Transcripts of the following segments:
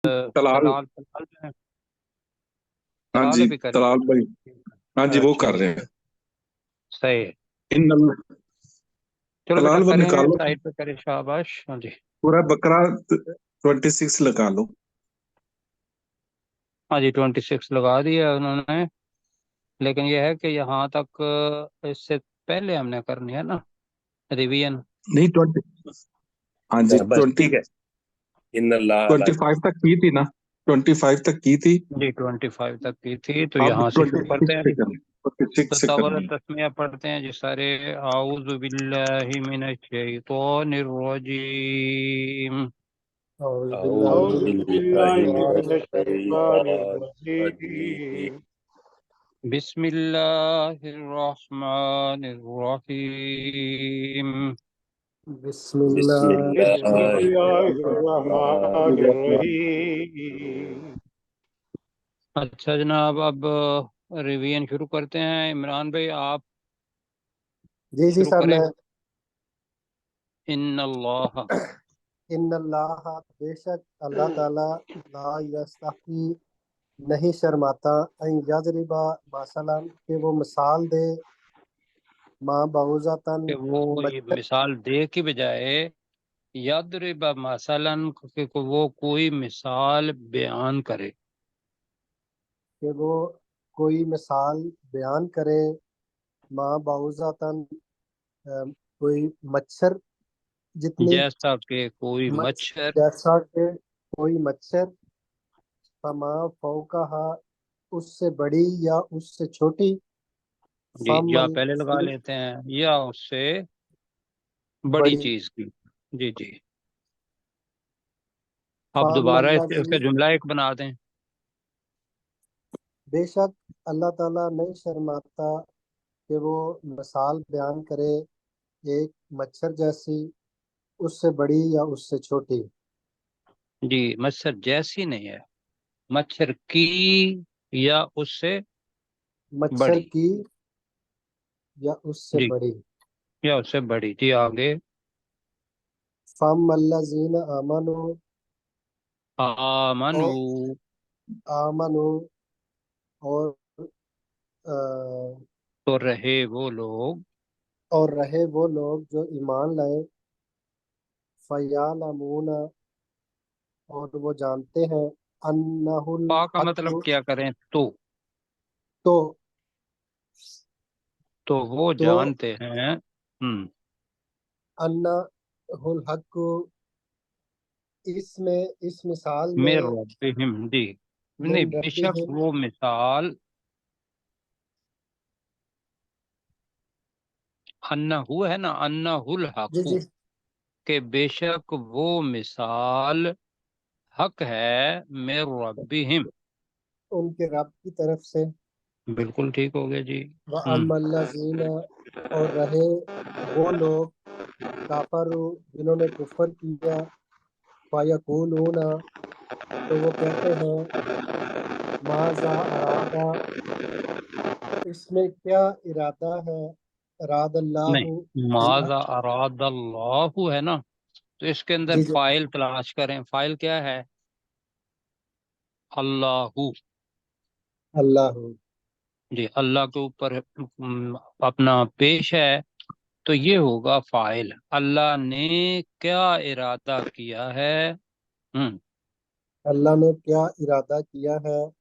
तलाल। तलाल तलाल जो है, हाँ तलाल जी, भी करेंगे। तलाल भाई। हाँ जी, वो अच्छा कर जी, रहे हैं। सही है। इन चलो बेटा तलाल वो करें, निकालो, साइड पे करें, शाबाश। हाँ जी। पूरा बकरा 26 लगा लो। हाँ जी, 26 लगा दिया उन्होंने। लेकिन यह है कि यहाँ तक इससे पहले हमने करनी है ना रिवीजन। नहीं 20। हाँ जी, बस ठीक है। इन अल्लाह 25 तक की थी ना, 25 तक की थी। जी 25 तक की थी, तो अब यहाँ से शुरू 26 करते हैं से जी। करनी, तो 26 से तवल करनी है। तस्मिया पढ़ते हैं जी सारे। आऊज़ु बिल्लाहि मिनश शैतानिर रजीम। أعوذ بالله أعوذ من بالله من الشيطان الشيطان الرجيم. الرجيم. बिस्मिल्लाहिर रहमानिर रहीम। بسم بسم الله الله الرحمن الرحمن الرحمن الرحيم. الرحيم. अच्छा जनाब, अब रिवीजन शुरू करते हैं। इमरान भाई आप जी जी शुरू साहब, करें। मैं इन्नल्लाह, इन अल्लाह, बेशक अल्लाह ताला, ला यस्तही, नहीं शर्माता, अन यजरिबा मसलन, कि वो मिसाल दे, माँ बाउज़तन, कि वो ये मच्छर, मिसाल दे की बजाय यदरिब मसलन, कि वो कोई मिसाल बयान करे। कि वो कोई मिसाल बयान करे, माँ बाउज़तन, कोई मच्छर जितनी, जैसा कि कोई मच्छर। जैसा कि कोई मच्छर, फमा फौकाहा, उससे बड़ी या उससे छोटी, जी, या फमल पहले लगा लेते हैं, या उससे बड़ी बड़ी, चीज की। जी जी। अब दोबारा इसका फमल्लज़ी, जुमला एक बना दें। बेशक अल्लाह ताला नहीं शर्माता कि वो मिसाल बयान करे एक मच्छर जैसी, उससे बड़ी या उससे छोटी, जी, मच्छर जैसी नहीं है, मच्छर की या उससे मच्छर बड़ी। की या उससे जी, बड़ी। या उससे बड़ी। जी आगे। फमल्लज़ीना आमनु, आमनु, और आमनु, और अ, तो रहे वो लोग। और रहे वो लोग जो ईमान लाए, फयालमून, और वो जानते हैं, अन्नहुल पा का मतलब हक, क्या करें, तो तो वो तो जानते हैं। अन्नहुल हक, इसमें, इस मिसाल मेर में, रब्बिहिम, जी नहीं, मिन बेशक रब्बिहिम, वो मिसाल, अन्नहु है ना, अन्नहुल जी हकु, जी, के बेशक वो मिसाल हक है मेर रब्बिहिम। उनके रब की तरफ से। बिल्कुल ठीक हो गया जी। व अम्मल्लज़ीना, और रहे वो लोग, काफरू, जिन्होंने कुफर किया, फयकूलूना, तो वो कहते हैं, माजा अरादा, इसमें क्या इरादा है, अरादल्लाहु, नहीं, माजा अरादल्लाहु है ना, तो इसके अंदर जी जी, फाइल तलाश करें। फाइल क्या है? अल्लाहु। अल्लाह, जी, अल्लाह के ऊपर अपना पेश है, तो ये होगा फाइल। अल्लाह ने क्या इरादा किया है। हम्म। अल्लाह ने क्या इरादा किया है,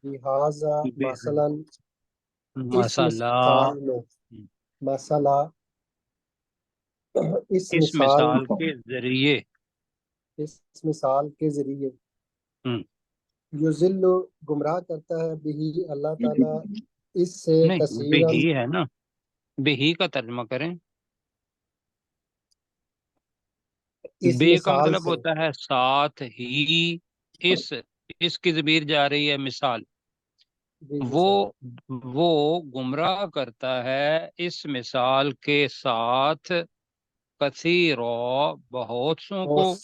लिहाजा बे- मसलन, इस मसला, मिसाल में, मसला, इस इस मिसाल, मिसाल के जरिए। इस मिसाल के जरिए, हम्म। युजिल्लु, गुमराह करता है, बिही, अल्लाह ताला, इससे, नहीं, बिही कसीरन, है ना, बिही का तर्जुमा करें। इस बे का मिसाल मतलब से। होता है साथ ही। इस इसकी ज़मीर जा रही है मिसाल। जी जी वो सर, वो गुमराह करता है इस मिसाल के साथ कसीरो, बहुत सौ और को।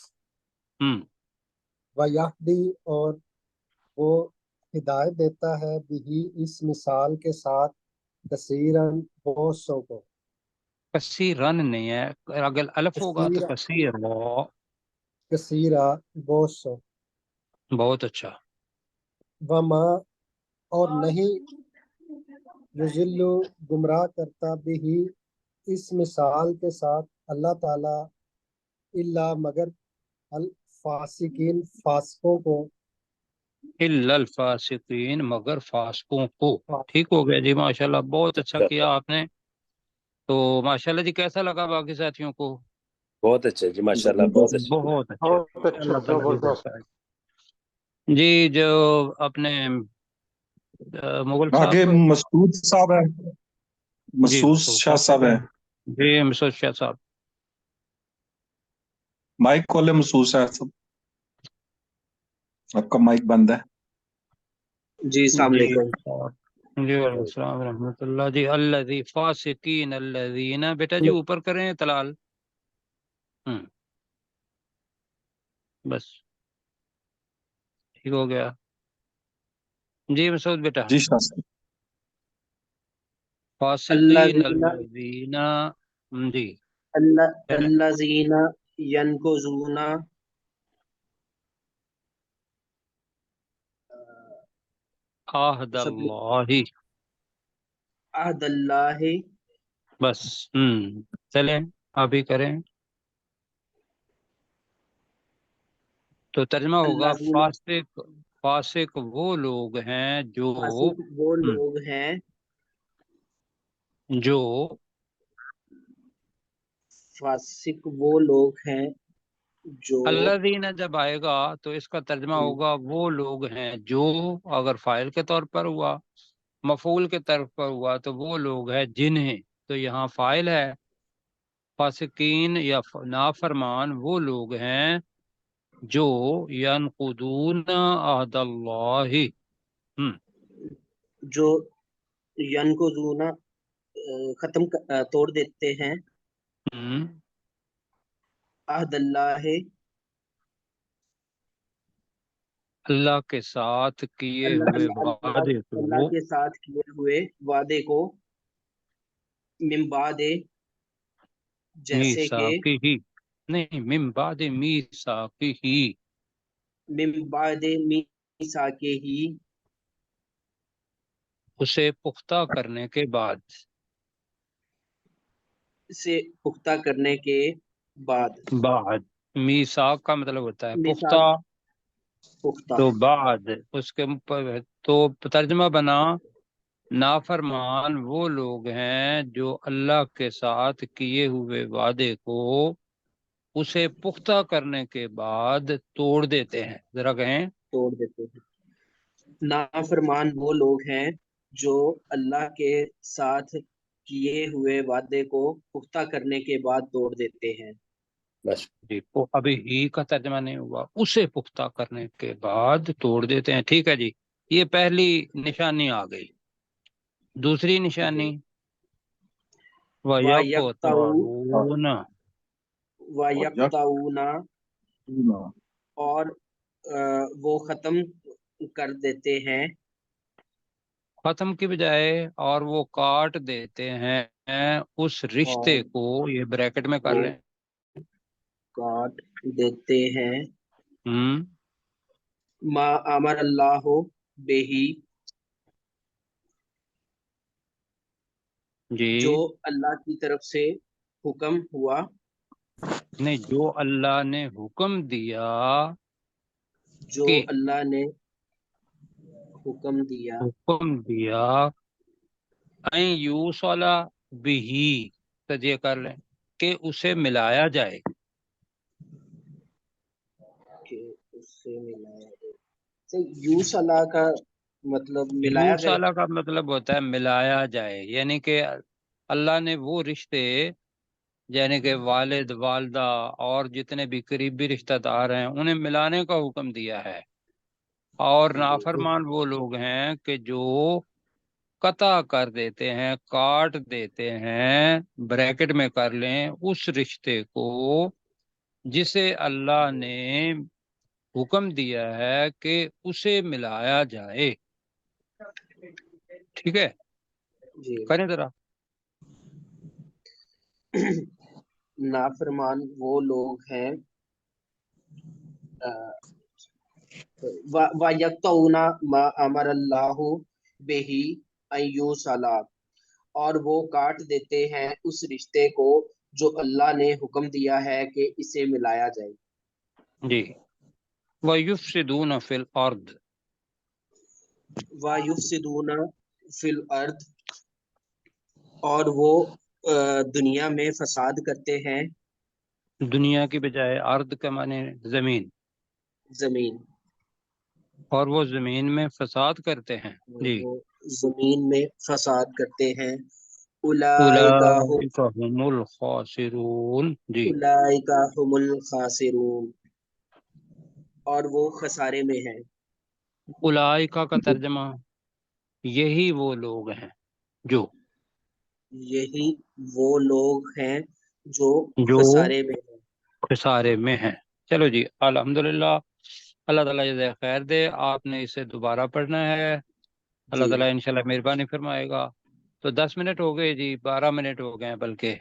हम्म। वयहदी, और वो हिदायत देता है, बिही, इस मिसाल के साथ, कसीरन, बहुत सौ को, कसीरन नहीं है, अगर अलफ होगा तो कसीरा, कसीर। कसीरा, बहुत सौ, बहुत अच्छा। वमा और नहीं युजिल्लु गुमराह करता बिही इस मिसाल के साथ अल्लाह ताला इल्ला मगर अल फासिकीन फासिकों को इल्लल फासिकीन मगर फासिकों को। ठीक हो गया जी, माशाल्लाह, बहुत अच्छा किया आपने। तो माशाल्लाह जी, कैसा लगा बाकी साथियों को? बहुत अच्छा जी, माशाल्लाह, बहुत अच्छा। बहुत अच्छा। अल्लाह ताला जी बरकत। जी, जो अपने मुगल आगे साहब। मसूद साहब है, जी, मसूद तो शाह साहब है। जी मसूद शाह साहब। माइक खोले मसूद शाह साहब, आपका माइक बंद है। जी अस्सलाम जी वालेकुम। जी वालेकुम अस्सलाम रहमतुल्लाह जी। अल्लज़ी फासिकीन अल्लज़ीना, बेटा जी ऊपर करें तलाल। बस ठीक हो गया जी मसूद बेटा। जी शाह साहब। फासिकीन अल्लज़ीना अल्लज़ीना। जी करें। अल्लज़ीना यनकुज़ूना सब आहदल्लाहि। अहदल्लाहि। बस चलें अभी करें। तो तर्जमा होगा अल्लज़ीना फासिक। फासिक वो लोग हैं जो फासिक वो हम्म, लोग हैं जो फासिक वो लोग हैं जो अल्लाज़ीना जब आएगा तो इसका तर्जमा होगा वो लोग हैं जो, अगर फाइल के तौर पर हुआ, मफूल के तौर पर हुआ तो वो लोग हैं जिन्हें। तो यहाँ फाइल है, फासिकीन या नाफरमान वो लोग हैं जो यनकुदून अहदल्लाहि। हम्म जो यनकुज़ूना तोड़ देते हैं हम्म अहदल्लाहि अल्लाह के साथ किए अल्लाह हुए अल्लाह वादे अल्लाह को के साथ किए हुए वादे को मिन बादे जैसे कि मीसाकी ही, नहीं, मिन बाद मीसाकी ही, मिन बादे मीसा के ही उसे पुख्ता करने के बाद। से पुख्ता करने के बाद बाद, मीसाक का मतलब होता है पुख्ता। मिसाक पुख्ता तो बाद उसके ऊपर तो तर्जमा बना, नाफरमान वो लोग हैं जो अल्लाह के साथ किए हुए वादे को उसे पुख्ता करने के बाद तोड़ देते हैं। जरा कहें। तोड़ देते हैं। नाफरमान वो लोग हैं जो अल्लाह के साथ किए हुए वादे को पुख्ता करने के बाद तोड़ देते हैं। बस जी, वो अभी ही का तर्जमा नहीं हुआ, उसे पुख्ता करने के बाद तोड़ देते हैं। ठीक है जी, ये पहली निशानी आ गई। दूसरी निशानी, जी वायक्ताऊ वयक़तऊन। वायक्ताऊना और वो खत्म कर देते हैं खत्म की बजाय और वो काट देते हैं उस रिश्ते और को, ये ब्रैकेट में कर वो लें। काट देते हैं हम्म मा अमर अल्लाह बेही जी, जो अल्लाह की तरफ से हुक्म हुआ नहीं, जो अल्लाह ने हुक्म दिया जो कि, अल्लाह ने हुक्म दिया हुक्म दिया ऐ यूसला बिही, तजिए कर लें कि उसे मिलाया जाए। कि उससे मिलाया जाए। तो यूस अल्लाह का मतलब मिलाया जाए। यूसला का मतलब होता है मिलाया जाए, यानी कि अल्लाह ने वो रिश्ते, यानी कि वालिद वालदा और जितने भी करीबी रिश्तेदार हैं उन्हें मिलाने का हुक्म दिया है। और जी नाफरमान वो लोग हैं कि जो कता कर देते हैं, काट देते हैं, ब्रैकेट में कर लें, उस रिश्ते को जिसे अल्लाह ने हुक्म दिया है कि उसे मिलाया जाए। ठीक है, जी करें जरा। नाफरमान वो लोग हैं वयक्तऊना मा अमर अल्लाह बिही अय्युसला, और वो काट देते हैं उस रिश्ते को जो अल्लाह ने हुक्म दिया है कि इसे मिलाया जाए। जी। वयुफ्सिदून फिल अर्द, वायुफ्सिदूना फिल अर्द, और वो दुनिया में फसाद करते हैं, दुनिया की बजाय अर्द के माने जमीन, जमीन, और वो जमीन में फसाद करते हैं। जी। वो जमीन में फसाद करते हैं। उलाइका उलाइका हुमुल खासिरून। जी। हुमुल खासिरून, और वो खसारे में हैं। उलाइका का तर्जमा यही वो लोग हैं जो यही वो लोग हैं जो जो खसारे में हैं। खसारे में हैं। चलो जी, अल्हम्दुलिल्लाह, अल्लाह ताला जज़ाए खैर दे। आपने इसे दोबारा पढ़ना है, अल्लाह जी ताला इंशाल्लाह मेहरबानी फरमाएगा। तो 10 मिनट हो गए जी, 12 मिनट हो गए हैं बल्कि।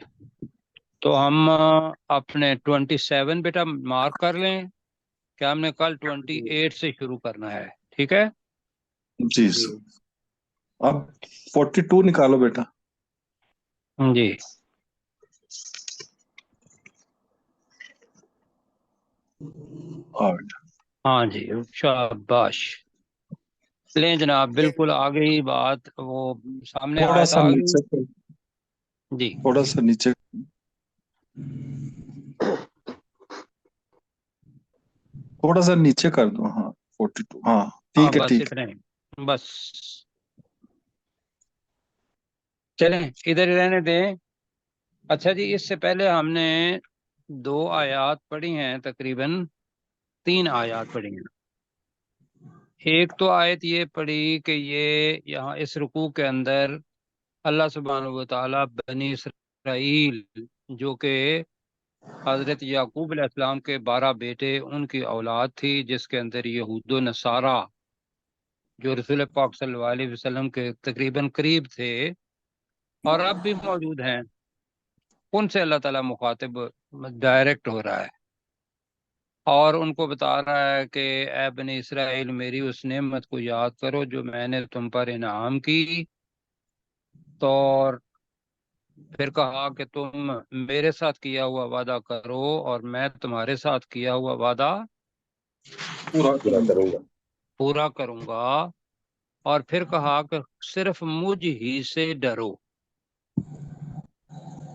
तो हम अपने 27 बेटा मार्क कर लें कि हमने कल 28 से शुरू करना है, ठीक है? जी जी सर। अब 42 निकालो बेटा। जी। और हाँ जी, शाबाश। लें जनाब, बिल्कुल आ गई बात, वो सामने थोड़ा आयत सा आ नीचे गई जी। थोड़ा सा नीचे थोड़ा सा नीचे कर दो। हाँ 42। हाँ हाँ ठीक है बस ठीक इतने ही, बस चलें, इधर ही रहने दें। अच्छा जी, इससे पहले हमने 2 आयात पढ़ी हैं, तकरीबन 3 आयात पढ़ी हैं। एक तो आयत ये पढ़ी कि ये यहाँ इस रुकू के अंदर अल्लाह सुब्हानहू व तआला बनी इसराइल, जो कि हजरत याकूब अलैहिस्सलाम के 12 बेटे, उनकी औलाद थी, जिसके अंदर यहूद व नसारा जो रसूल पाक सल्लल्लाहु अलैहि वसल्लम के तकरीबन करीब थे और अब भी मौजूद हैं, उनसे अल्लाह ताला मुखातिब डायरेक्ट हो रहा है और उनको बता रहा है कि ए बनी इसराइल, मेरी उस नेमत को याद करो जो मैंने तुम पर इनाम की। तो और फिर कहा कि तुम मेरे साथ किया हुआ वादा करो और मैं तुम्हारे साथ किया हुआ वादा पूरा पूरा करूंगा। करूंगा। पूरा करूंगा। और फिर कहा कि सिर्फ मुझ ही से डरो।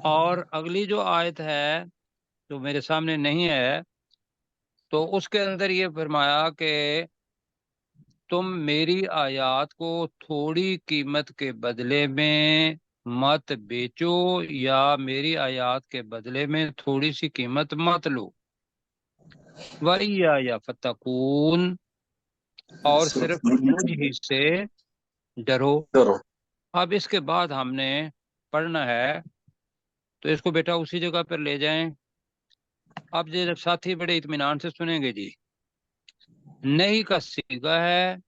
और अगली जो आयत है जो मेरे सामने नहीं है, तो उसके अंदर ये फरमाया कि तुम मेरी आयात को थोड़ी कीमत के बदले में मत बेचो, या मेरी आयात के बदले में थोड़ी सी कीमत मत लो। या फतकून, और सिर्फ मुझ ही से डरो। करो। अब इसके बाद हमने पढ़ना है, तो इसको बेटा उसी जगह पर ले जाएं। अब ये साथी बड़े इत्मीनान से सुनेंगे जी। नहीं का सीगा है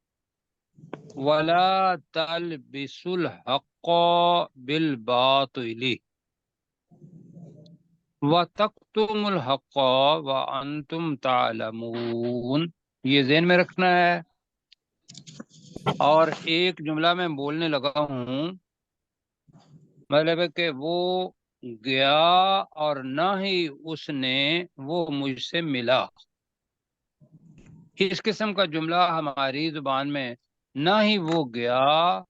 वला तलबिसुल हक़्क़ बिल बातिली व तक्तुमुल हक़्क़ व अंतुम तालमून। ये ज़हन में रखना है। और एक जुमला मैं बोलने लगा हूँ, मतलब है कि वो गया और ना ही उसने वो मुझसे मिला। इस किस्म का जुमला हमारी जुबान में, ना ही वो गया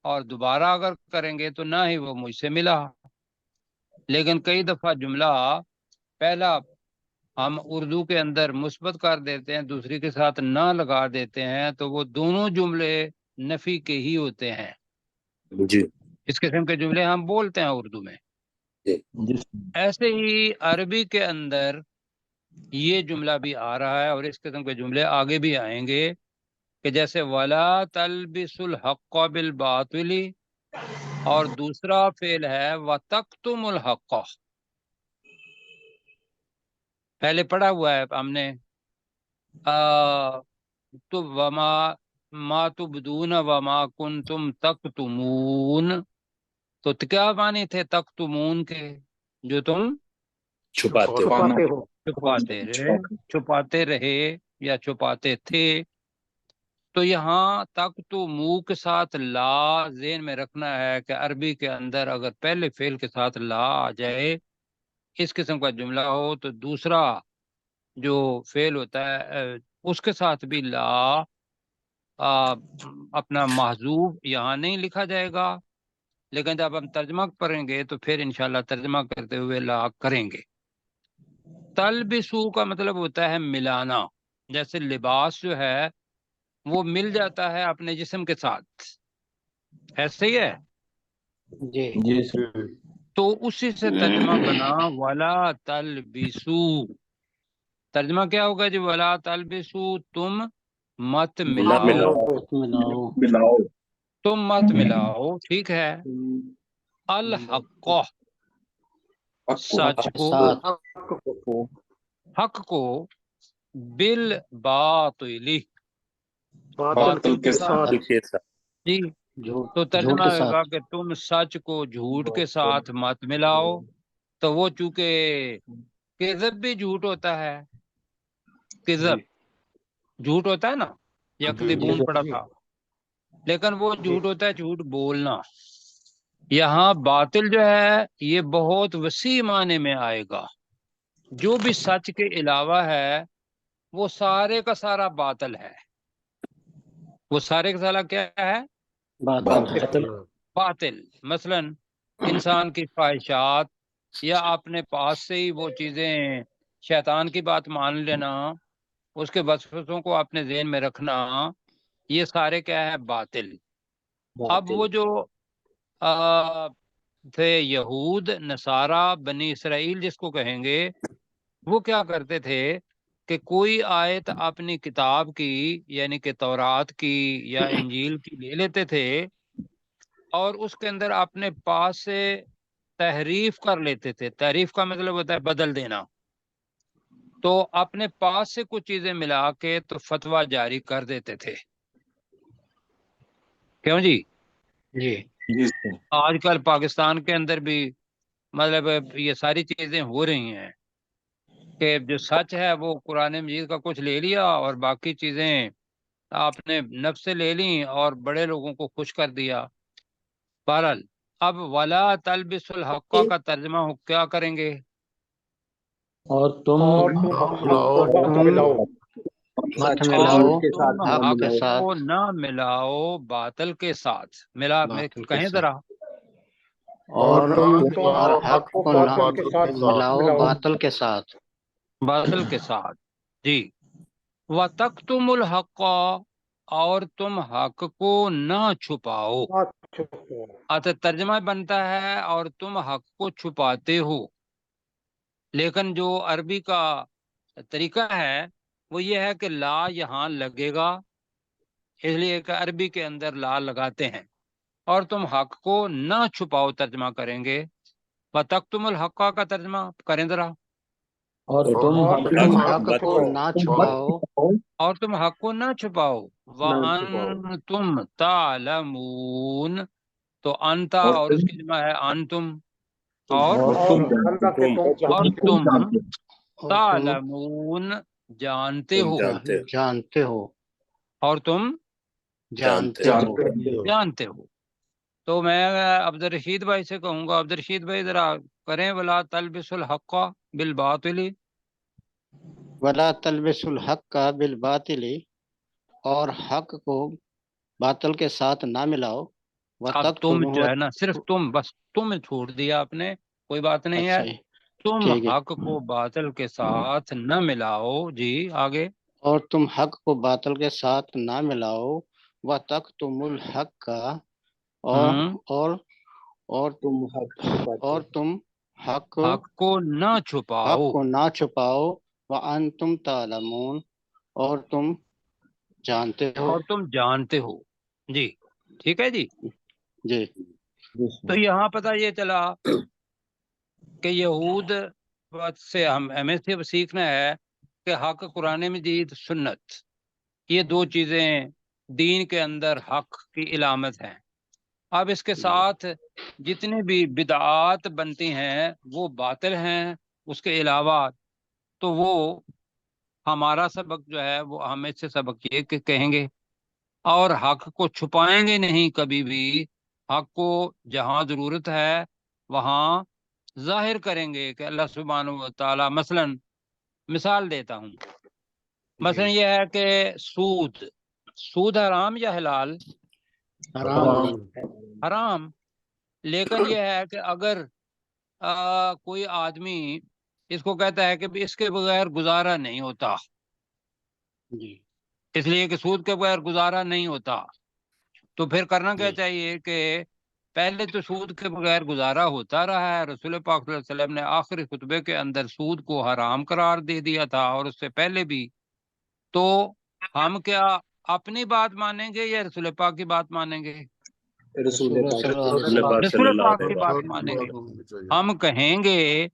और दोबारा अगर करेंगे तो ना ही वो मुझसे मिला। लेकिन कई दफा जुमला पहला हम उर्दू के अंदर मुस्बत कर देते हैं, दूसरी के साथ ना लगा देते हैं, तो वो दोनों जुमले नफी के ही होते हैं। जी इस किस्म के जुमले हम बोलते हैं उर्दू में। जी ऐसे ही अरबी के अंदर ये जुमला भी आ रहा है और इस किस्म के जुमले आगे भी आएंगे कि जैसे वला तलबिसुल हक़्क़ बिल बातिली, और दूसरा फेल है व तक्तुमुल हक़्क़। पहले पढ़ा हुआ है हमने, तो वमा मा तुबदून वमा कुंतुम तक्तुमून। तो क्या माने थे तक्तुमून के? जो तुम छुपाते हो। छुपाना। छुपाते रहे, छुपाते रहे या छुपाते थे। تو یہاں تک تو منہ کے ساتھ لا ذہن میں رکھنا ہے کہ عربی کے اندر اگر پہلے فعل کے ساتھ لا آ جائے، اس قسم کا جملہ ہو، تو دوسرا جو فعل ہوتا ہے اس کے ساتھ بھی لا اپنا محذوف یہاں نہیں لکھا جائے گا، لیکن جب ہم ترجمہ پڑھیں گے تو پھر انشاءاللہ ترجمہ کرتے ہوئے لا کریں گے۔ تلبسو کا مطلب ہوتا ہے ملانا، جیسے لباس جو ہے وہ مل جاتا ہے اپنے جسم کے ساتھ، ایسے ہی ہے، جی جی سر۔ تو اسی سے ترجمہ بنا ولا تلبسو۔ ترجمہ کیا ہوگا جی؟ ولا تلبسو، تم مت نہ ملاؤ، ملاؤ، ملاؤ۔ تم مت ملاؤ، ٹھیک ہے۔ الحق، سچ کو، ساتھ حق کو، بالباطل، باطل کے ساتھ۔ کے ساتھ، جی، جھوٹ تو ترجمہ کے ہوگا ساتھ، کہ تم سچ کو جھوٹ کے ساتھ مت ملاؤ۔ تو وہ چونکہ کذب بھی جھوٹ ہوتا ہے، کذب جھوٹ ہوتا ہے نا، یکذبون پڑا تھا، لیکن وہ جھوٹ ہوتا ہے جھوٹ بولنا۔ یہاں باطل جو ہے یہ بہت وسیع معنی میں آئے گا، جو بھی سچ کے علاوہ ہے وہ سارے کا سارا باطل ہے۔ وہ سارے کا سارا کیا ہے؟ باطل، باطل۔ مثلا انسان کی خواہشات، یا اپنے پاس سے ہی وہ چیزیں، شیطان کی بات مان لینا، اس کے وسوسوں کو اپنے ذہن میں رکھنا، یہ سارے کیا ہے؟ باطل۔ اب وہ جو تھے یہود، نصارہ، بنی اسرائیل جس کو کہیں گے، وہ کیا کرتے تھے کہ کوئی آیت اپنی کتاب کی یعنی کہ تورات کی یا انجیل کی لے لیتے تھے اور اس کے اندر اپنے پاس سے تحریف کر لیتے تھے۔ تحریف کا مطلب ہوتا ہے بدل دینا۔ تو اپنے پاس سے کچھ چیزیں ملا کے تو فتویٰ جاری کر دیتے تھے، کیوں جی؟ جی جی سر۔ آج کل پاکستان کے اندر بھی مطلب یہ ساری چیزیں ہو رہی ہیں کہ جو سچ ہے وہ قرآن مجید کا کچھ لے لیا اور باقی چیزیں آپ نے نفس سے لے لیں اور بڑے لوگوں کو خوش کر دیا۔ بہرحال اب ولا تلبس الحق کا ترجمہ کیا کریں گے؟ اور تم مت سچ کو اور ملاؤ جھوٹ کے تم ساتھ نہ حق کے حق ملاؤ۔ ساتھ، کو نہ ملاؤ باطل کے ساتھ۔ ملا میں باطل کے کہیں ساتھ، ذرا، اور اور حق کو نہ ملاؤ باطل کے ساتھ، باطل کے ساتھ، جی۔ وَتَكْتُمُ الْحَقَّ، اور تم حق کو نہ چھپاؤ۔ اچھا، ترجمہ بنتا ہے اور تم حق کو چھپاتے ہو، لیکن جو عربی کا طریقہ ہے وہ یہ ہے کہ لا یہاں لگے گا، اس لیے کہ عربی کے اندر لا لگاتے ہیں، اور تم حق کو نہ چھپاؤ ترجمہ کریں گے۔ وَتَكْتُمُ الْحَقَّ کا ترجمہ کریں ذرا، اور تم حق کو نہ چھپاؤ، اور تم حق کو نہ چھپاؤ۔ وَأَنْتُمْ تَعْلَمُونَ، تو انتا اور اس کی جمع ہے انتم، اور تم اور تم تعلمون، جانتے ہو، جانتے ہو، اور تم جانتے ہو۔ جانتے ہو۔ تو میں عبدالرشید بھائی سے کہوں گا، عبدالرشید بھائی ذرا کریں ولا تلبس الحق بالباطل۔ ولا تلبس الحق بالباطل، اور حق کو باطل کے ساتھ نہ ملاؤ، اب تم جو وتکتموا، ہے نا، صرف تم، بس تم چھوڑ دیا آپ نے، کوئی بات نہیں ہے۔ اچھا جی، تم ٹھیک ہے، حق کو باطل کے ساتھ نہ ملاؤ، جی آگے۔ اور تم حق کو باطل کے ساتھ نہ ملاؤ، وتکتموا الحق کا، اور ہم اور اور تم حق کو نہ حق چھپاؤ، کو نہ چھپاؤ، وانتم تعلمون، اور تم جانتے ہو۔ اور تم جانتے ہو، جی ٹھیک ہے جی۔ جی تو یہاں پتہ یہ چلا کہ یہود سے ہمیں سے سیکھنا ہے کہ حق قرآن مجید، سنت، یہ دو چیزیں دین کے اندر حق کی علامت ہیں۔ اب اس کے ساتھ جتنی بھی بدعات بنتی ہیں وہ باطل ہیں، اس کے علاوہ تو وہ ہمارا سبق جو ہے وہ ہمیں سے سبق یہ کہ کہیں گے اور حق کو چھپائیں گے نہیں کبھی بھی، حق کو جہاں ضرورت ہے وہاں ظاہر کریں گے کہ اللہ سبحانہ و تعالیٰ مثال دیتا ہوں، مثلا یہ ہے کہ سود حرام یا حلال؟ حرام حرام، لیکن یہ ہے کہ اگر کوئی آدمی اس کو کہتا ہے کہ اس کے بغیر گزارا نہیں ہوتا، جی اس لیے کہ سود کے بغیر گزارا نہیں ہوتا، تو پھر کرنا کیا جی چاہیے کہ پہلے تو سود کے بغیر گزارا ہوتا رہا ہے، رسول پاک صلی اللہ علیہ وسلم نے آخری خطبے کے اندر سود کو حرام قرار دے دیا تھا، اور اس سے پہلے بھی، تو ہم کیا اپنی بات مانیں گے یا رسول پاک کی بات مانیں گے؟ رسول پاک رسول پاک کی بات مانیں گے۔ ہم کہیں گے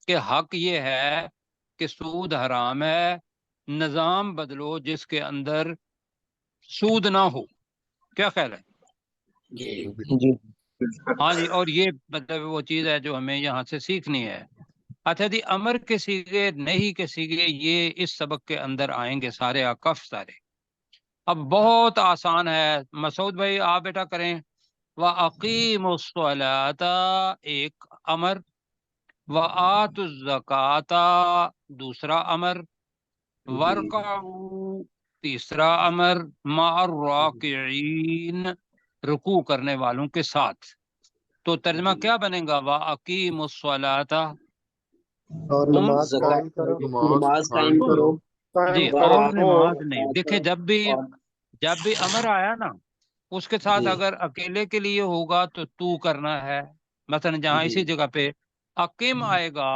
کہ حق یہ ہے کہ سود حرام ہے، نظام بدلو جس کے اندر سود نہ ہو، کیا خیال ہے؟ جی ہاں جی، اور یہ مطلب وہ چیز ہے جو ہمیں یہاں سے سیکھنی ہے۔ اچھا جی، امر کے سیگے، نہیں کے سیگے، یہ اس سبق کے اندر آئیں گے سارے اکف سارے۔ اب بہت آسان ہے، مسعود بھائی آپ بیٹا کریں۔ وَأَقِيمُوا الصَّلَاةَ ایک امر، وَآتُوا الزَّكَاةَ دوسرا امر، وَارْكَعُوا تیسرا امر، مَعَ الرَّاكِعِينَ رکوع کرنے والوں کے ساتھ۔ تو ترجمہ کیا بنے گا؟ وَأَقِيمُوا الصَّلَاةَ، اور تم نماز قائم کرو، نماز قائم کرو، جی، اور نماز نہیں، دیکھیں جب بھی امر آیا نا، اس کے ساتھ جی اگر اکیلے کے لیے ہوگا تو تو کرنا ہے، مثلا جہاں جی اسی جگہ پہ اقیم آئے گا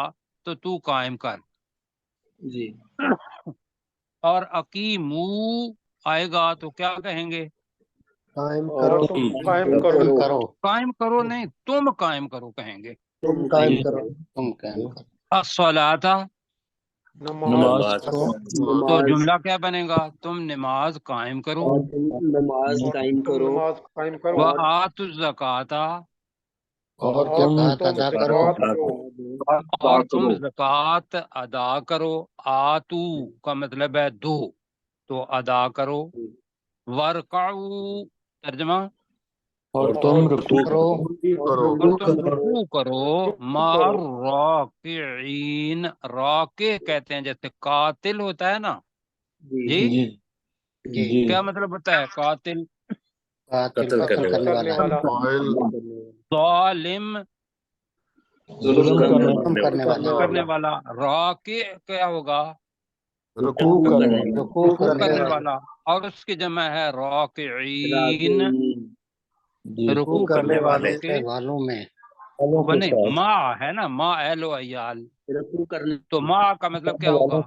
تو قائم کر، جی اور اقیمو آئے گا تو کیا کہیں گے؟ قائم اور کرو، قائم کرو قائم کرو نہیں، تم قائم کرو کہیں گے۔ تم قائم کرو، تم قائم کرو الصلاۃ، نماز کو تو نماز جملہ کیا بنے گا؟ تم نماز قائم کرو، اور تم نماز قائم کرو، وآتوا الزکاۃ، اور زکوٰۃ ادا کرو اور تم زکوٰۃ ادا کرو، آتو کا مطلب ہے دو، تو ادا کرو، ورکعو ترجمہ، اور تم رکوع کرو اور تم رکوع کرو، مع الراکعین، راکع کہتے ہیں جیسے قاتل ہوتا ہے نا، جی جی جی کیا مطلب ہوتا ہے قاتل؟ قتل کرنے والا ظالم ظلم کرنے کرنے والا والا، راکع کیا ہوگا؟ رکوع کرنے رکوع رکوع کرنے کرنے والا والا، اور اس کی جمع ہے راکعین، راکعین، جی رکوع کرنے والوں کے والوں میں بنے، ما ہے نا، ما اہل و عیال، رکوع کرنے تو ما کا مطلب کیا ہوگا؟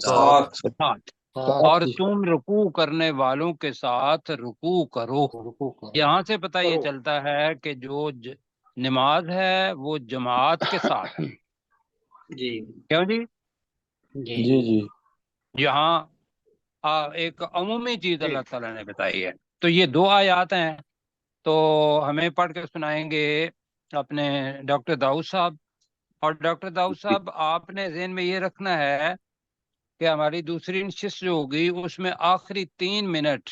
ساتھ ساتھ، ساتھ اور تم رکوع کرنے والوں کے ساتھ رکوع کرو۔ رکوع کرو یہاں سے پتہ یہ چلتا ہے کہ جو نماز ہے وہ جماعت کے ساتھ، جی کیوں جی؟ جی جی جی یہاں ایک عمومی چیز اللہ تعالیٰ نے بتائی ہے۔ تو یہ دو آیات ہیں، تو ہمیں پڑھ کے سنائیں گے اپنے ڈاکٹر داؤد صاحب۔ اور ڈاکٹر داؤد صاحب آپ نے ذہن میں یہ رکھنا ہے کہ ہماری دوسری نشست جو ہوگی اس میں آخری 3 منٹ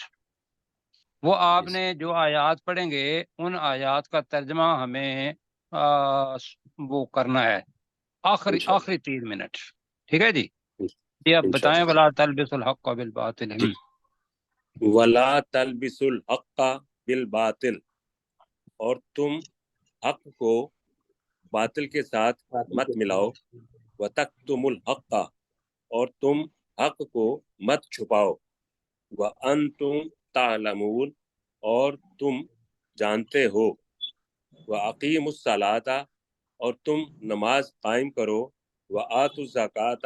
وہ آپ نے جو آیات پڑھیں گے ان آیات کا ترجمہ ہمیں وہ کرنا ہے، آخری 3 منٹ، ٹھیک ہے جی؟ یہ اب بتائیں، ولا تلبسوا الحق بالباطل۔ ولا تلبسوا الحق بالباطل، اور تم حق کو باطل کے ساتھ مت ملاؤ، وتکتموا الحق، اور تم حق کو مت چھپاؤ، وانتم تعلمون، اور تم جانتے ہو، واقیموا الصلاۃ، اور تم نماز قائم کرو، وآتوا الزکاۃ،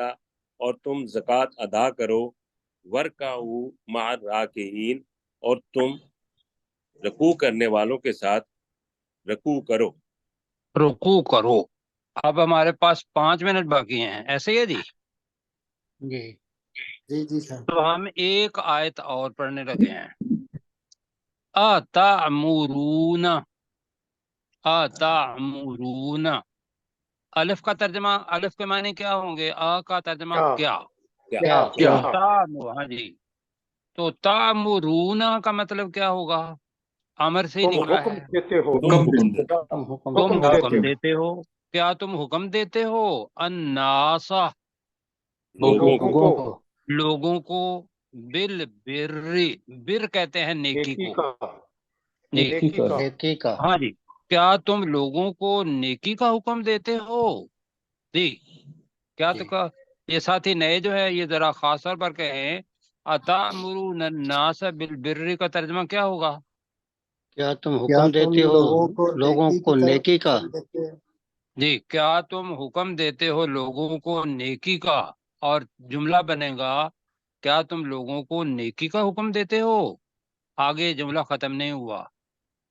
اور تم زکوٰۃ ادا کرو، ورکعوا مع الراکعین، اور تم رکوع کرنے والوں کے ساتھ رکوع کرو۔ رکوع کرو۔ اب ہمارے پاس 5 منٹ باقی ہیں، ایسے ہی ہے جی؟ جی جی جی سر، تو ہم ایک آیت اور پڑھنے لگے ہیں، اتعمرون، اتعمرون، الف کا ترجمہ، الف کے معنی کیا ہوں گے؟ کا ترجمہ کیا، کیا ہاں جی، तो तामुरूना का मतलब क्या होगा? अमर से ही तुम निकला हुक्म है। देते हो, हुक्म देते तुम हुक्म तुम हुक्म हुक्म देते देते हो। क्या तुम हुक्म देते हो? अन्नासा, लोगों लोगों को को लोगों को, बिल बिर्री, बिर कहते हैं नेकी नेकी को का, जी। नेकी का नेकी का। हाँ जी, क्या तुम लोगों को नेकी का हुक्म देते हो जी? क्या जी। तो का ये साथी नए जो है ये जरा खास तौर पर कहें, अतामुरून अन्नास बिल बिर्री का तर्जमा क्या होगा? क्या तुम क्या हुक्म तुम देते हो लोगों लोगों को नेकी की को तरफ नेकी का? हुक्म देते हैं? जी, क्या तुम हुक्म देते हो लोगों को नेकी का? और जुमला बनेगा, क्या तुम लोगों को नेकी का हुक्म देते हो? आगे जुमला खत्म नहीं हुआ।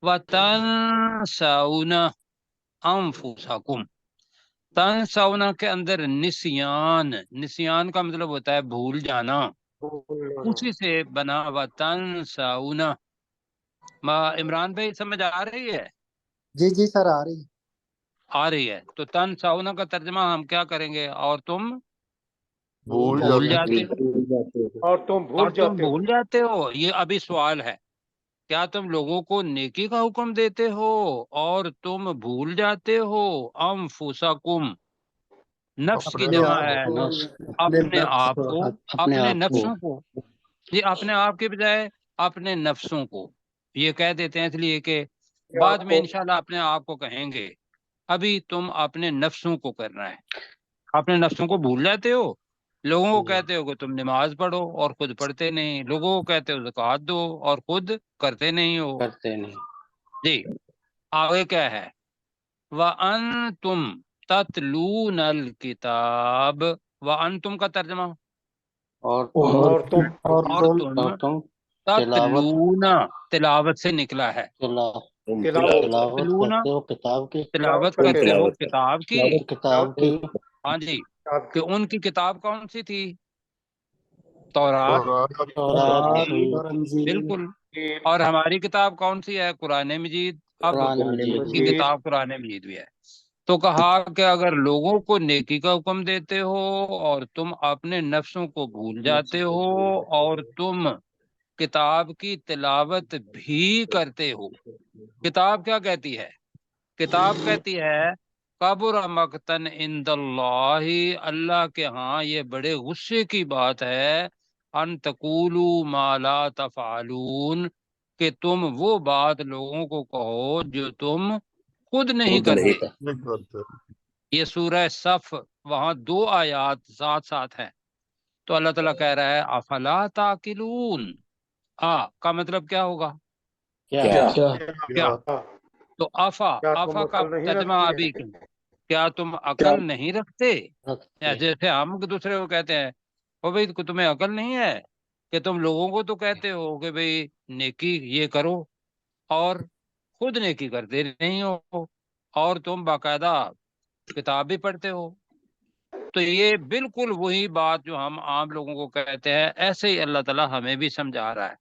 वतनसौना अनफुसकुम, तनसौना के अंदर निसियान, निसियान का मतलब होता है भूल जाना, उसी से बना वतनसौना। इमरान भाई समझ आ रही है? जी जी सर, आ रही। आ रही है। तो तनसौना का तर्जमा हम क्या करेंगे? और तुम भूल भूल जाते जाते हो। और तुम भूल और तुम जाते हो। भूल जाते हो, ये अभी सवाल है। क्या तुम लोगों को नेकी का हुक्म देते हो और तुम भूल जाते हो? अनफुसकुम, नफ्स की अपने जमा आप है, को, नफ्स, अपने अपने नफ्स आप को। को, अपने अपने आप को। नफ्सों को। ये अपने आप के बजाय अपने नफ्सों को ये कह देते हैं, इसलिए कि बाद में आपको इंशाल्लाह अपने आप को कहेंगे। अभी तुम अपने नफ्सों को करना है। अपने नफ्सों को भूल जाते हो। लोगों को कहते हो कि तुम नमाज पढ़ो और खुद पढ़ते नहीं, लोगों को कहते हो ज़कात दो और खुद करते नहीं हो करते नहीं। जी। आगे क्या है? व अन तुम ततलूनल किताब, व अन तुम का तर्जमा, और और तुम और तुम तुम तिलावत ततलूना, तिलावत से निकला है। तिला तुम तिलावत तिलावत ततलूना, करते हो किताब की। तिलावत करते करते हो हो तिलावत कर किताब की। किताब की। हाँ जी, कि आपकी उनकी किताब कौन सी थी? तौरात। तौरात तौरात थी। और अंजील। बिल्कुल। और हमारी किताब कौन सी है? कुरान मजीद। अब कुरान मजीद उनकी भी। किताब कुरान मजीद भी है। तो कहा कि अगर लोगों को नेकी का हुक्म देते हो और तुम अपने नफ्सों को भूल जाते हो और तुम किताब की तिलावत भी करते हो। किताब क्या कहती है? किताब कहती है कबुर मकतन इंदल्लाहि, अल्लाह के यहाँ ये बड़े गुस्से की बात है, अन तकूलू मा ला तफालून, कि तुम वो बात लोगों को कहो जो तुम खुद नहीं खुद नहीं करते। कर ये सूरह सफ, वहां दो आयात साथ साथ हैं। तो अल्लाह ताला कह रहा है अफला ताकिलून। आ का मतलब क्या होगा? क्या? क्या क्या क्या? तो आफा, क्या तुम आफा का अकल नहीं तर्जमा रखते अभी हैं? क्या तुम क्या अकल नहीं रखते? या रखते। जैसे हम दूसरे को कहते हैं, ओ भाई तुम्हें अकल नहीं है, कि तुम लोगों को तो कहते हो कि भाई नेकी ये करो और खुद नेकी करते नहीं हो, और तुम बाकायदा किताब भी पढ़ते हो। तो ये बिल्कुल वही बात जो हम आम लोगों को कहते हैं, ऐसे ही अल्लाह ताला हमें भी समझा रहा है।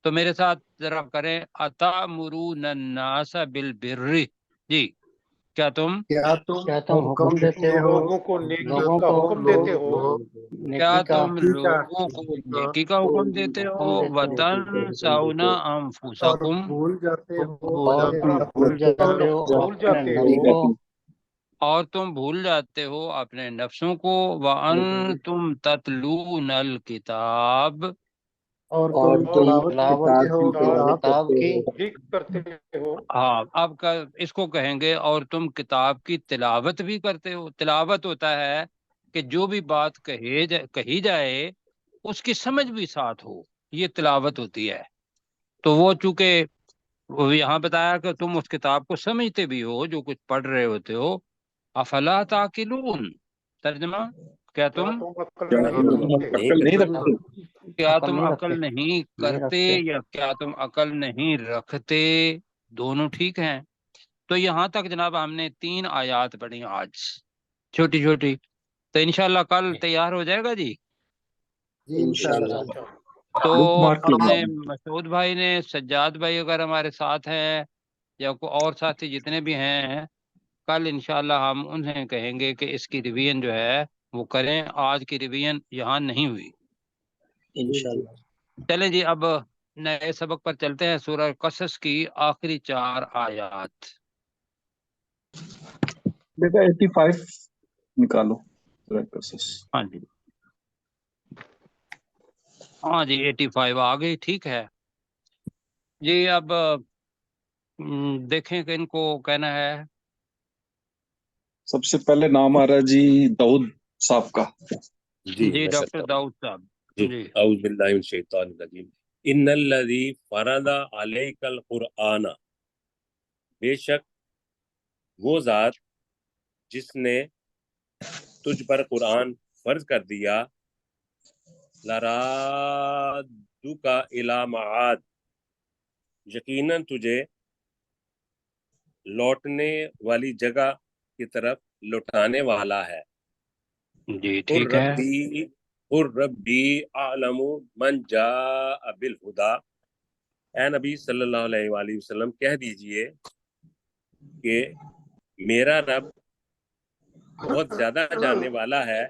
तो मेरे साथ जरा करें, अतामुरून अन्नास बिल बिर्रि जी। क्या तुम क्या तुम क्या तुम हुक्म हुक्म देते देते हो हो लोगों को नेकी लोगों का को हुक्म देते हो क्या नेकी का? तुम लोगों को नेकी का हुक्म देते हो? हुक्म देते हो वतन सौना और अनफुसकुम, भूल जाते हो और तुम अपने भूल नफ्सों और जाते को। हो भूल अपने जाते नफ्स हो। को। और तुम भूल जाते हो अपने नफ्सों को। वन तुम ततलूनल किताब, और और तुम तुम तिलावत तिलावत करते हो किताब किताब की। भी करते हो। हाँ अब का इसको कहेंगे, और तुम किताब की तिलावत भी करते हो। तिलावत होता है कि जो भी बात कही जाए उसकी समझ भी साथ हो, ये तिलावत होती है। तो वो चूंकि वो यहाँ बताया कि तुम उस किताब को समझते भी हो जो कुछ पढ़ रहे होते हो। अफला ताकिलून, तर्जमा, क्या क्या तुम तुम अकल क्या नहीं तुम रखते? नहीं अक्ल नहीं करते। रखते? क्या अकल तुम नहीं अकल रखते। नहीं नहीं करते, रखते। या क्या तुम अकल नहीं रखते? दोनों ठीक हैं। तो यहाँ तक जनाब हमने 3 आयात पढ़ी आज, छोटी छोटी। तो इंशाल्लाह कल तैयार हो जाएगा जी। जी इंशाल्लाह। अच्छा, तो बुक मार्क अपने कीजिए। मसूद भाई ने, सज्जाद भाई अगर हमारे साथ हैं, या कोई और साथी जितने भी हैं, कल इंशाल्लाह हम उन्हें कहेंगे कि इसकी रिवीजन जो है वो करें। आज की रिवीजन यहाँ नहीं हुई। इंशाल्लाह। چلیں جی اب نئے سبق پر چلتے ہیں. سورہ قصص کی آخری 4 آیات. بیٹا 85 نکالو سورہ قصص. ہاں جی ہاں جی 85 آ گئی. ٹھیک ہے جی. اب دیکھیں کہ ان کو کہنا ہے. سب سے پہلے نام آ رہا ہے جی داؤد صاحب کا. جی جی میں ڈاکٹر کرتا ہوں. داؤد صاحب. جی جی اعوذ باللہ من الشیطان الرجیم. ان الذی فرض علیک القرآن، بے شک وہ ذات جس نے تجھ پر قرآن فرض کر دیا، لرادک الی معاد، یقیناً تجھے لوٹنے والی جگہ کی طرف لوٹانے والا ہے. جی قل ٹھیک ہے. ربی اعلم من جاء بالہدی، اے نبی صلی اللہ علیہ وآلہ وسلم کہہ دیجئے کہ میرا رب بہت زیادہ جاننے والا ہے.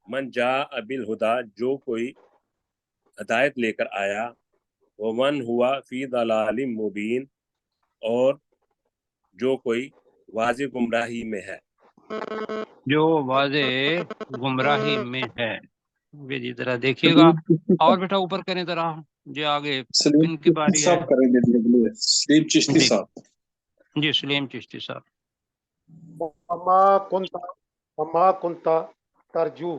من جاء بالہدی، جو کوئی ہدایت لے کر آیا. ومن ہوا فی ضلال مبین، اور جو کوئی واضح گمراہی میں ہے. جو واضح گمراہی میں ہے. جی ذرا دیکھیے گا. سلیم چشتی اور صاحب، بیٹا اوپر کریں ذرا. جی آگے سلیم کن کی چشتی باری ہے؟ صاحب کریں گے جی اگلے. سلیم چشتی جی صاحب. جی سلیم چشتی صاحب. وما کنتا ترجو،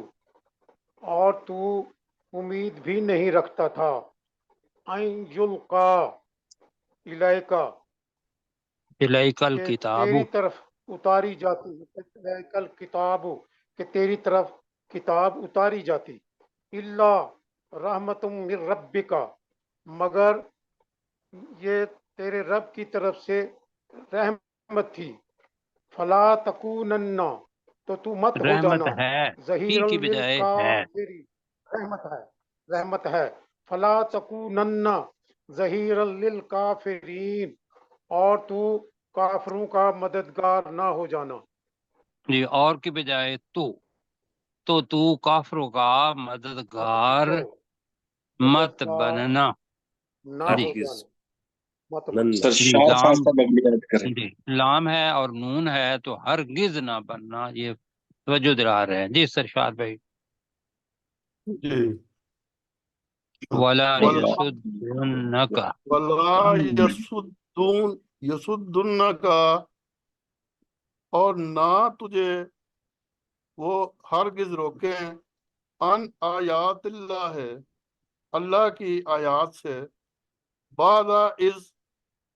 اور تو امید بھی نہیں رکھتا تھا، این یلقا الیکا، الیک کہ الکتاب. تیری طرف اتاری جاتی، الیکل کتاب، کہ تیری طرف کتاب اتاری جاتی، اللہ رحمت من ربکا، مگر یہ تیرے رب کی طرف سے رحمت تھی. فلا تکونن، تو مت ہو رحمت جانا، ہے ظہیر ہی کی بجائے ہے. للکافری، رحمت ہے، رحمت ہے. فلا تکونن ظہیر للکافرین، اور تو کافروں کا مددگار نہ ہو جانا. جی اور کی بجائے تو کافروں کا مددگار تو مت مددگار بننا. نہ جی ہو ہرگز جانا، مت بن. نننا. سر جی شاہ لام. صاحب اگلی ایڈ کریں. جی لام ہے اور نون ہے تو ہرگز نہ بننا. یہ توجہ دلا رہے ہیں. جی سرشاد بھائی. جی ولا ولا یسدنک. ولا یسدنک، اور نہ تجھے وہ ہرگز روکیں، ان آیات اللہ ہے، اللہ کی آیات سے، بعد از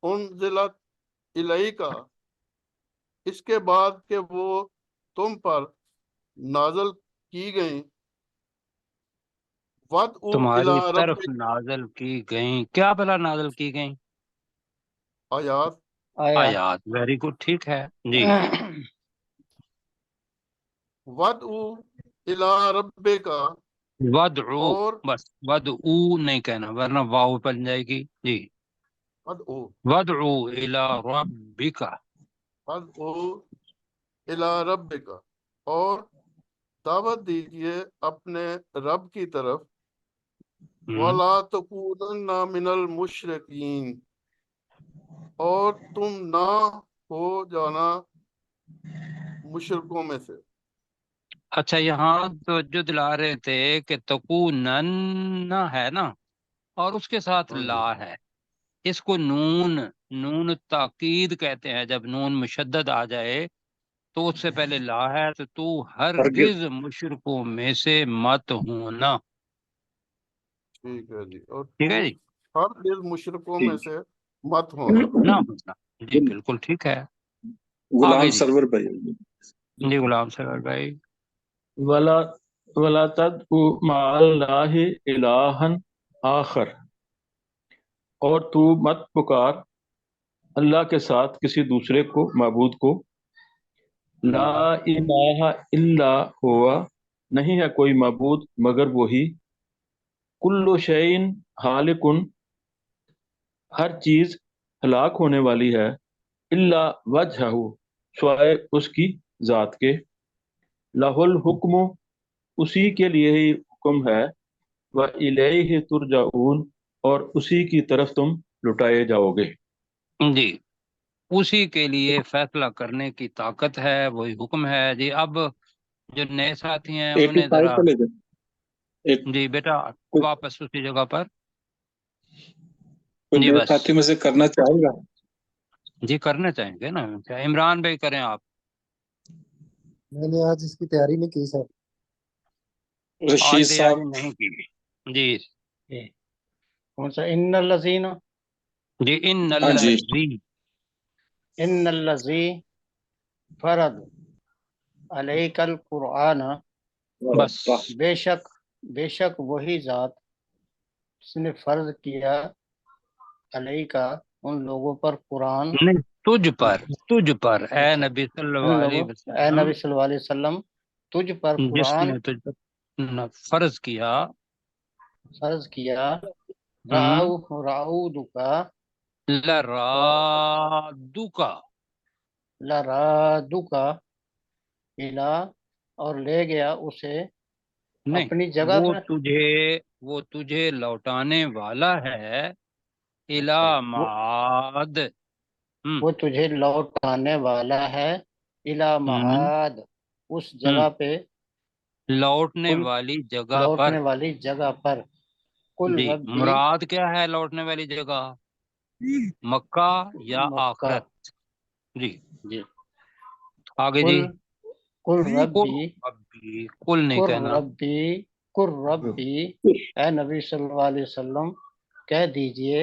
انزلت الیکا، اس کے بعد کہ وہ تم پر نازل کی گئیں. وَدْعُ تمہاری إِلَىٰ طرف رَبِّكَ، نازل کی گئیں. کیا بھلا نازل کی گئیں؟ آیات. آیات. Very good. ٹھیک ہے جی. وَدْعُ إِلَىٰ رَبِّكَ، ودعو. اور بس ودعو نہیں کہنا ورنہ واو بن جائے گی. جی وَدْعُ ودعو الی ربک. وَدْعُ إِلَىٰ رَبِّكَ، اور دعوت دیجئے اپنے رب کی طرف. وَلَا تَكُونَنَّ مِنَ الْمُشْرِكِينَ، اور تم نہ ہو جانا مشرکوں میں سے. اچھا یہاں توجہ دلا رہے تھے کہ تکونن ہے نا اور اس کے ساتھ ہاں جی. لا ہے. اس کو نون تاکید کہتے ہیں. جب نون مشدد آ جائے تو اس سے پہلے لا ہے تو ہرگز. ہرگز مشرکوں میں سے مت ہونا. ٹھیک ہے جی. اور ٹھیک ہے تو جی. ہر مشرکوں میں ٹھیک. سے مت ہونا. نہ ہونا. جی بالکل ٹھیک ہے. غلام آگے جی. سرور بھائی. جی غلام سرور بھائی. ولا ولا تدعو مع اللہ الہا آخر، اور تو مت پکار اللہ کے ساتھ کسی دوسرے کو، معبود کو. لا الہ الا ہوا، نہیں ہے کوئی معبود مگر وہی. کل شیء ہالک، ہر چیز ہلاک ہونے والی ہے. الا وجہہ، سوائے اس کی ذات کے. لہ الحکم، اسی کے لیے ہی حکم ہے. وَإِلَيْهِ تُرْجَعُونَ، اور اسی کی طرف تم لٹائے جاؤ گے۔ جی، اسی کے لیے فیصلہ کرنے کی طاقت ہے، وہی حکم ہے۔ جی اب جو نئے ساتھی ہیں 85 انہیں ذرا، پہ لے جائیں۔ جی بیٹا کوئی واپس اسی جگہ پر۔ کوئی جی نئے بس، ساتھی میں سے کرنا چاہے گا؟ جی کرنا چاہیں گے نا، عمران بھائی کریں آپ۔ میں نے آج اس کی تیاری نہیں کی سر۔ رشید آج صاحب، تیاری نہیں کی؟ جی کون سا؟ ان الذین، جی، ان ہاں جی، الذی، ان الذی فرض علیک القرآن، بس بے شک وہی ذات اس نے فرض کیا علیک ان لوگوں پر قرآن، نہیں، تجھ پر اے اچھا نبی صلی اللہ ان علیہ لوگوں، اے وسلم، نبی صلی اللہ علیہ وسلم، تجھ پر جس قرآن نے تجھ پر فرض کیا، فرض کیا، ہم، راؤدکا، لرادکا، لرادکا الہ، اور لے گیا اسے نہیں، اپنی جگہ وہ پر۔ تجھے لوٹانے والا ہے، الی اچھا معاد، وہ تجھے لوٹ آنے والا ہے، الی ہم، معاد، اس ہم، جگہ پہ، لوٹنے کل والی جگہ پر۔ لوٹنے والی جگہ پر، کل جی، ربی، مراد کیا ہے لوٹنے والی جگہ؟ مکہ یا مکہ، آخرت؟ جی جی، آگے کل جی، کل کل ربی، ربی، کل نہیں کل کہنا، ربی، کل ربی، اے نبی صلی اللہ علیہ وسلم کہہ دیجئے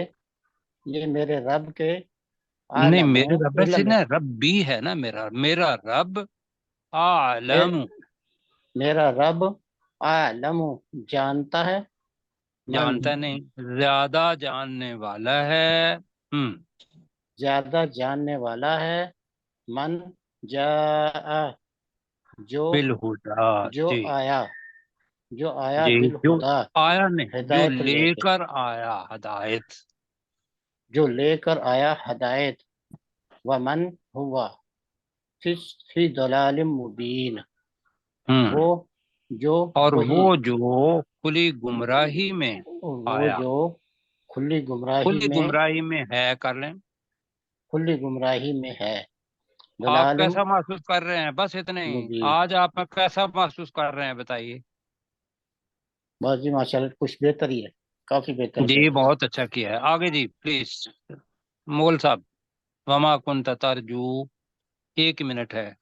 یہ میرے رب کے نہیں عالم میرے رب سے علم، نا، رب بھی ہے نا، میرا رب عالم، میرا رب عالم جانتا ہے، من جانتا نہیں، زیادہ جاننے والا ہے، ہم، زیادہ جاننے والا ہے، من جاء، جو بالہدا، جو جی آیا، جو آیا جی، جو بالہدا، آیا نہیں، جو ہدایت لے لے کے، کر آیا ہدایت، جو لے کر آیا ہدایت، ومن ہوا فی ضلال مبین، ہم، وہ جو اور وہی، وہ جو کھلی گمراہی میں وہ آیا، جو کھلی گمراہی کھلی میں، گمراہی میں ہے، کر لیں۔ کھلی گمراہی میں ہے، آپ ضلال کیسا محسوس کر رہے ہیں؟ بس اتنے ہی، مبین۔ آج آپ کیسا محسوس کر رہے ہیں بتائیے؟ بس جی ماشاء اللہ کچھ بہتر ہی ہے، کافی بہتر جی ہے۔ بہت اچھا کیا ہے، آگے جی پلیز مول صاحب۔ وما کنت ترجو، 1 منٹ ہے۔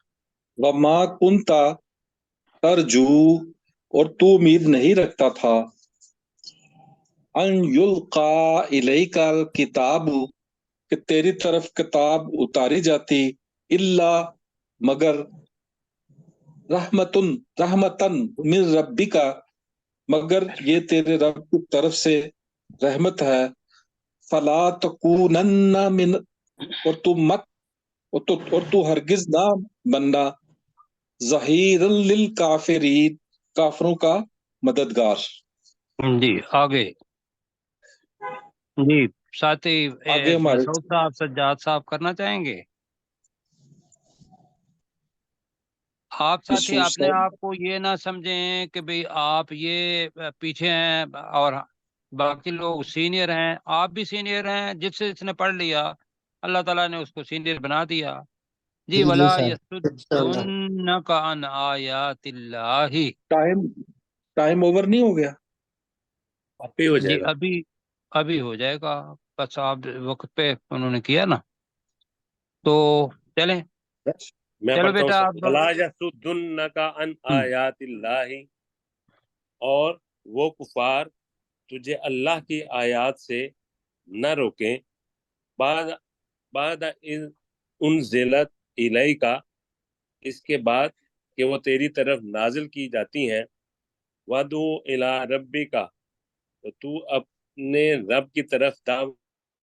وما کنتا ترجو، اور تو امید نہیں رکھتا تھا، ان یلقا الیک الکتاب، کہ تیری طرف کتاب اتاری جاتی، الا، مگر، رحمتن من ربک، مگر یہ تیرے رب کی طرف سے رحمت ہے، فلا تکونن من، اور تو مت، اور تو ہرگز نہ بننا، ظہیر للکافرین، کافروں کا مددگار۔ جی آگے جی، ساتھی آگے ہمارے مسعود صاحب، سجاد صاحب کرنا چاہیں گے؟ آپ ساتھی مسعود اپنے صاحب، آپ کو یہ نہ سمجھیں کہ بھئی آپ یہ پیچھے ہیں اور باقی لوگ سینئر ہیں، آپ بھی سینئر ہیں، جس نے پڑھ لیا اللہ تعالیٰ نے اس کو سینئر بنا دیا۔ جی، جی جی ولا سر انشاءاللہ۔ یصدنک عن آیات اللہ، ٹائم اوور نہیں ہو گیا؟ آپ پہ ہو جی جائے گا۔ ابھی ہو جائے گا، بس آپ وقت پہ انہوں نے کیا نا، تو چلیں، میں چلو پڑھتا ہوں بیٹا سر۔ آپ ولا یصدنک عن آیات اللہ، اور وہ کفار تجھے اللہ کی آیات سے نہ روکیں، بعد اذ انزلت الیک، اس کے بعد کہ وہ تیری طرف نازل کی جاتی ہیں، وَدُعُ الی ربک، تو تو اپنے رب کی طرف